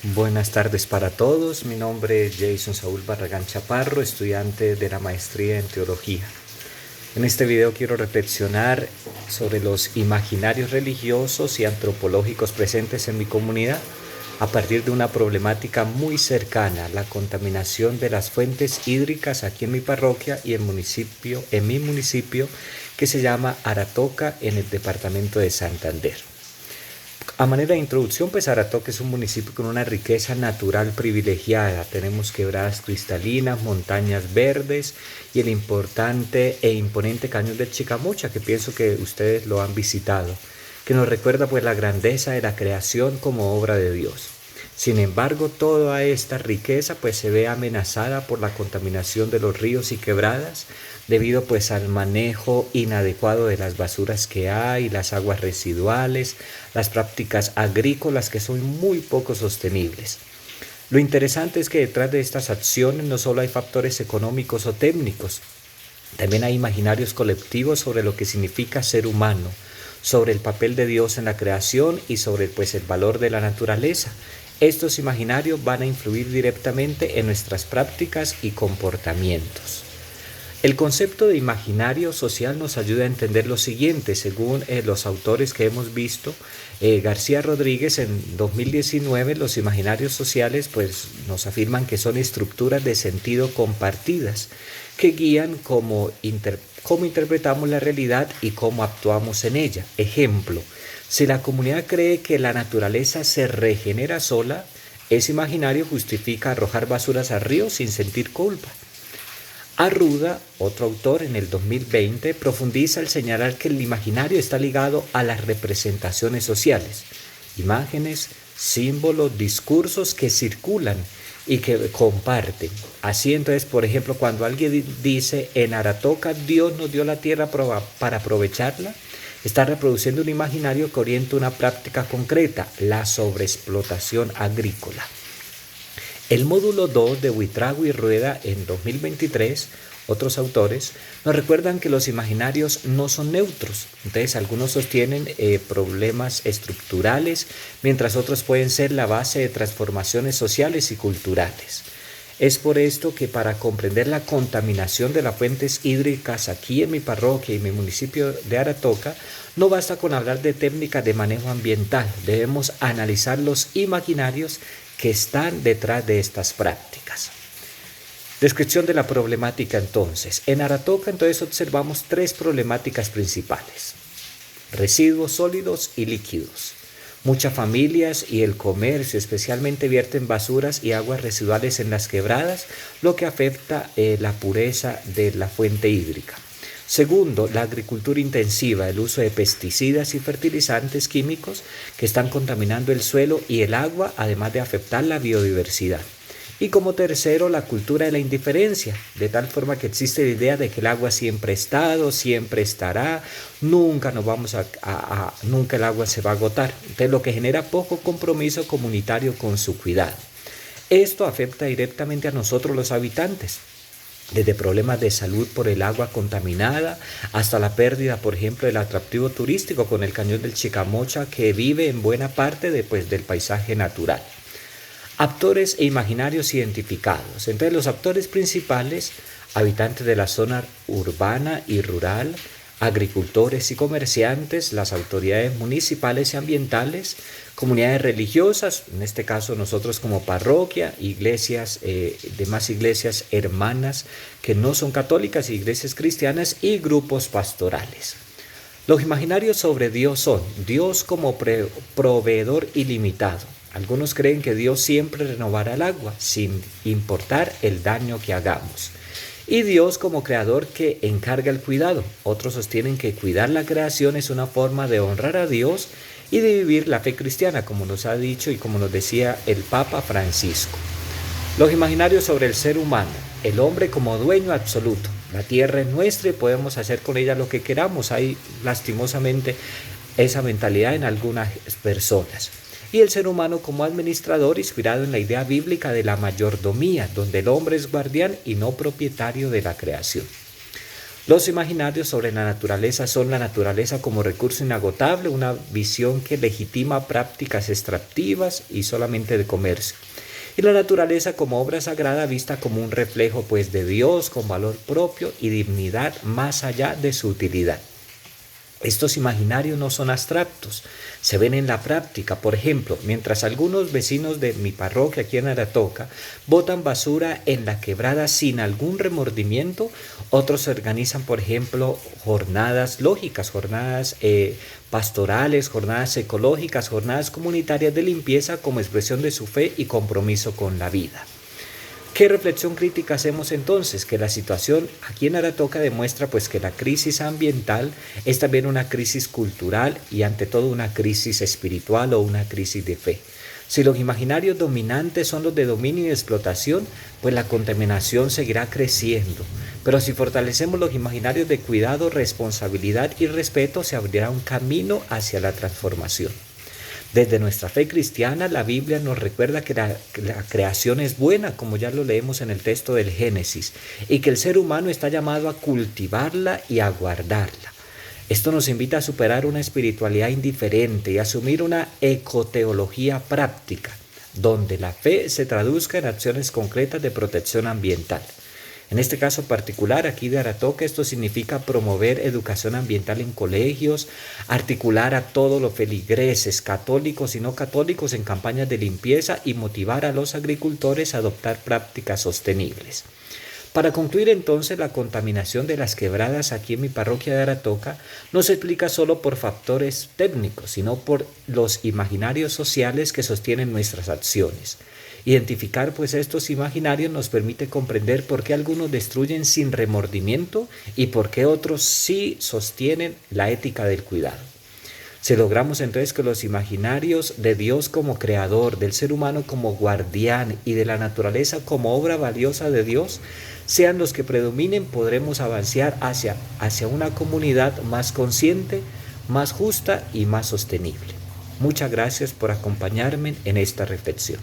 Buenas tardes para todos, mi nombre es Jason Saúl Barragán Chaparro, estudiante de la maestría en Teología. En este video quiero reflexionar sobre los imaginarios religiosos y antropológicos presentes en mi comunidad a partir de una problemática muy cercana, la contaminación de las fuentes hídricas aquí en mi parroquia y en mi municipio que se llama Aratoca en el departamento de Santander. A manera de introducción, pues Aratoca es un municipio con una riqueza natural privilegiada. Tenemos quebradas cristalinas, montañas verdes y el importante e imponente cañón del Chicamocha, que pienso que ustedes lo han visitado, que nos recuerda pues la grandeza de la creación como obra de Dios. Sin embargo, toda esta riqueza pues se ve amenazada por la contaminación de los ríos y quebradas debido pues al manejo inadecuado de las basuras que hay, las aguas residuales, las prácticas agrícolas que son muy poco sostenibles. Lo interesante es que detrás de estas acciones no solo hay factores económicos o técnicos, también hay imaginarios colectivos sobre lo que significa ser humano, sobre el papel de Dios en la creación y sobre pues el valor de la naturaleza. Estos imaginarios van a influir directamente en nuestras prácticas y comportamientos. El concepto de imaginario social nos ayuda a entender lo siguiente, según los autores que hemos visto. García Rodríguez en 2019, los imaginarios sociales pues, nos afirman que son estructuras de sentido compartidas que guían cómo interpretamos la realidad y cómo actuamos en ella. Ejemplo, si la comunidad cree que la naturaleza se regenera sola, ese imaginario justifica arrojar basuras al río sin sentir culpa. Arruda, otro autor, en el 2020, profundiza al señalar que el imaginario está ligado a las representaciones sociales, imágenes, símbolos, discursos que circulan y que comparten. Así entonces, por ejemplo, cuando alguien dice en Aratoca Dios nos dio la tierra para aprovecharla, está reproduciendo un imaginario que orienta una práctica concreta, la sobreexplotación agrícola. El módulo 2 de Buitrago y Rueda en 2023, otros autores, nos recuerdan que los imaginarios no son neutros. Entonces, algunos sostienen problemas estructurales, mientras otros pueden ser la base de transformaciones sociales y culturales. Es por esto que para comprender la contaminación de las fuentes hídricas aquí en mi parroquia y mi municipio de Aratoca, no basta con hablar de técnicas de manejo ambiental, debemos analizar los imaginarios que están detrás de estas prácticas. Descripción de la problemática entonces. En Aratoca entonces observamos tres problemáticas principales: residuos sólidos y líquidos. Muchas familias y el comercio especialmente vierten basuras y aguas residuales en las quebradas, lo que afecta la pureza de la fuente hídrica. Segundo, la agricultura intensiva, el uso de pesticidas y fertilizantes químicos que están contaminando el suelo y el agua, además de afectar la biodiversidad. Y como tercero, la cultura de la indiferencia, de tal forma que existe la idea de que el agua siempre ha estado, siempre estará, nunca el agua se va a agotar. Entonces, lo que genera poco compromiso comunitario con su cuidado. Esto afecta directamente a nosotros los habitantes, desde problemas de salud por el agua contaminada hasta la pérdida, por ejemplo, del atractivo turístico con el cañón del Chicamocha, que vive en buena parte del paisaje natural. Actores e imaginarios identificados. Entonces, los actores principales, habitantes de la zona urbana y rural, agricultores y comerciantes, las autoridades municipales y ambientales, comunidades religiosas, en este caso nosotros como parroquia, iglesias, demás iglesias hermanas que no son católicas, iglesias cristianas y grupos pastorales. Los imaginarios sobre Dios son Dios como proveedor ilimitado. Algunos creen que Dios siempre renovará el agua sin importar el daño que hagamos. Y Dios como creador que encarga el cuidado. Otros sostienen que cuidar la creación es una forma de honrar a Dios y de vivir la fe cristiana, como nos ha dicho y como nos decía el Papa Francisco. Los imaginarios sobre el ser humano, el hombre como dueño absoluto. La tierra es nuestra y podemos hacer con ella lo que queramos. Hay lastimosamente esa mentalidad en algunas personas. Y el ser humano como administrador, inspirado en la idea bíblica de la mayordomía, donde el hombre es guardián y no propietario de la creación. Los imaginarios sobre la naturaleza son la naturaleza como recurso inagotable, una visión que legitima prácticas extractivas y solamente de comercio. Y la naturaleza como obra sagrada vista como un reflejo pues de Dios con valor propio y dignidad más allá de su utilidad. Estos imaginarios no son abstractos, se ven en la práctica. Por ejemplo, mientras algunos vecinos de mi parroquia aquí en Aratoca botan basura en la quebrada sin algún remordimiento, otros organizan, por ejemplo, jornadas lógicas, jornadas pastorales, jornadas ecológicas, jornadas comunitarias de limpieza como expresión de su fe y compromiso con la vida. ¿Qué reflexión crítica hacemos entonces? Que la situación aquí en Aratoca demuestra pues que la crisis ambiental es también una crisis cultural y ante todo una crisis espiritual o una crisis de fe. Si los imaginarios dominantes son los de dominio y explotación, pues la contaminación seguirá creciendo. Pero si fortalecemos los imaginarios de cuidado, responsabilidad y respeto, se abrirá un camino hacia la transformación. Desde nuestra fe cristiana, la Biblia nos recuerda que la creación es buena, como ya lo leemos en el texto del Génesis, y que el ser humano está llamado a cultivarla y a guardarla. Esto nos invita a superar una espiritualidad indiferente y a asumir una ecoteología práctica, donde la fe se traduzca en acciones concretas de protección ambiental. En este caso particular, aquí de Aratoca, esto significa promover educación ambiental en colegios, articular a todos los feligreses, católicos y no católicos, en campañas de limpieza y motivar a los agricultores a adoptar prácticas sostenibles. Para concluir entonces, la contaminación de las quebradas aquí en mi parroquia de Aratoca no se explica solo por factores técnicos, sino por los imaginarios sociales que sostienen nuestras acciones. Identificar pues estos imaginarios nos permite comprender por qué algunos destruyen sin remordimiento y por qué otros sí sostienen la ética del cuidado. Si logramos entonces que los imaginarios de Dios como creador, del ser humano como guardián y de la naturaleza como obra valiosa de Dios sean los que predominen, podremos avanzar hacia una comunidad más consciente, más justa y más sostenible. Muchas gracias por acompañarme en esta reflexión.